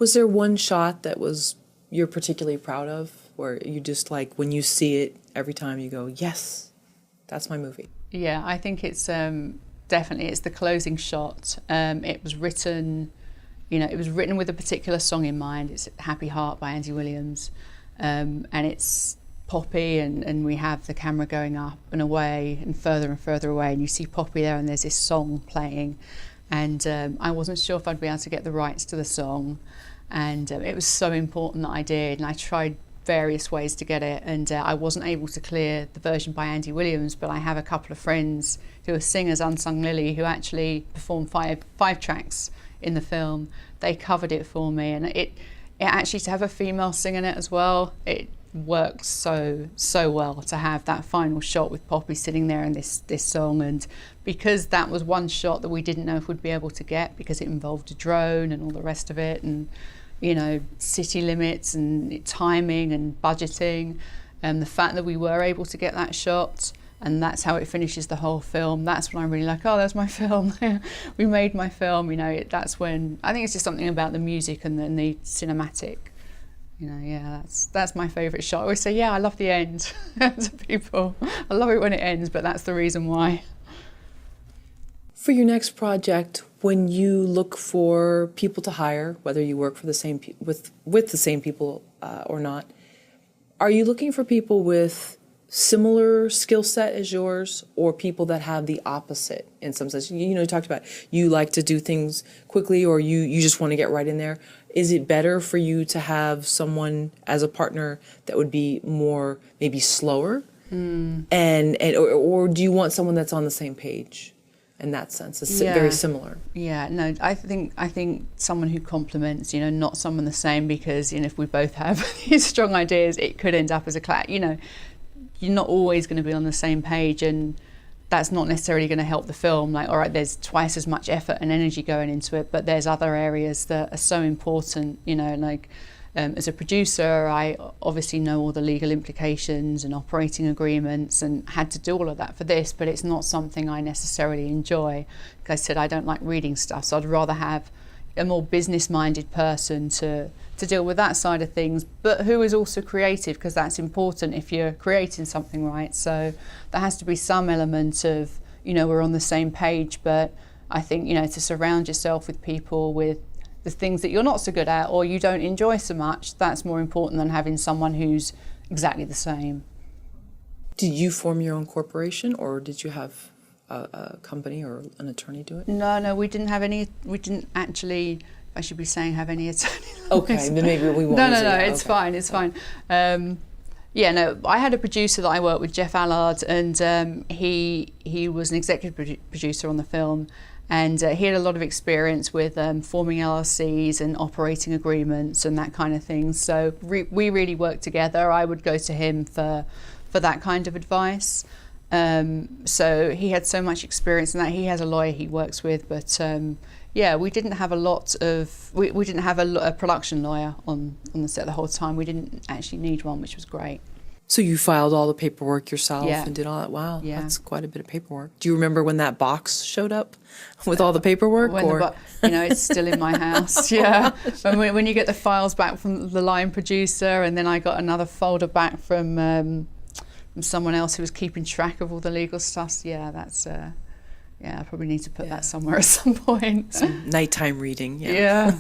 Was there one shot that you're particularly proud of, where you just like, when you see it every time you go, yes, that's my movie? Yeah, I think it's definitely, it's the closing shot. It was written, it was written with a particular song in mind. It's Happy Heart by Andy Williams. And it's Poppy, and we have the camera going up and away and further away, and you see Poppy there, and there's this song playing. And I wasn't sure if I'd be able to get the rights to the song. And it was so important that I did, and I tried various ways to get it, and I wasn't able to clear the version by Andy Williams, but I have a couple of friends who are singers, Unsung Lily, who actually performed five tracks in the film. They covered it for me, and it actually, to have a female singing it as well, it works so well to have that final shot with Poppy sitting there in this song. And because that was one shot that we didn't know if we'd be able to get, because it involved a drone and all the rest of it, and city limits and timing and budgeting, and the fact that we were able to get that shot, and that's how it finishes the whole film, that's when I'm really like, oh, there's my film. We made my film. That's when I think it's just something about the music and the cinematic. That's my favourite shot. I always say, yeah, I love the end to people. I love it when it ends, but that's the reason why. For your next project, when you look for people to hire, whether you work for the same with the same people or not, are you looking for people with similar skill set as yours, or people that have the opposite in some sense? You talked about you like to do things quickly, or you just want to get right in there. Is it better for you to have someone as a partner that would be more maybe slower, or do you want someone that's on the same page? In that sense, it's very similar. Yeah, no, I think someone who complements, not someone the same, because if we both have these strong ideas, it could end up as a clash. You're not always going to be on the same page, and that's not necessarily going to help the film. Like, all right, there's twice as much effort and energy going into it, but there's other areas that are so important. As a producer, I obviously know all the legal implications and operating agreements, and had to do all of that for this, but it's not something I necessarily enjoy. Like I said, I don't like reading stuff, so I'd rather have a more business-minded person to deal with that side of things, but who is also creative, because that's important if you're creating something, right? So there has to be some element of, we're on the same page, but I think, to surround yourself with people with the things that you're not so good at or you don't enjoy so much, that's more important than having someone who's exactly the same. Did you form your own corporation, or did you have a company or an attorney do it? No, we didn't have any. We didn't actually, I should be saying, have any attorney. Okay, then maybe we won't. No, it's fine, it's fine. I had a producer that I worked with, Jeff Allard, and he was an executive producer on the film. And he had a lot of experience with forming LLCs and operating agreements and that kind of thing. So we really worked together. I would go to him for that kind of advice. So he had so much experience in that. He has a lawyer he works with, but we didn't have we didn't have a production lawyer on the set the whole time. We didn't actually need one, which was great. So you filed all the paperwork yourself and did all that? Wow, that's quite a bit of paperwork. Do you remember when that box showed up with all the paperwork? It's still in my house, yeah. When you get the files back from the line producer, and then I got another folder back from someone else who was keeping track of all the legal stuff. Yeah, that's... I probably need to put that somewhere at some point. Some nighttime reading, yeah.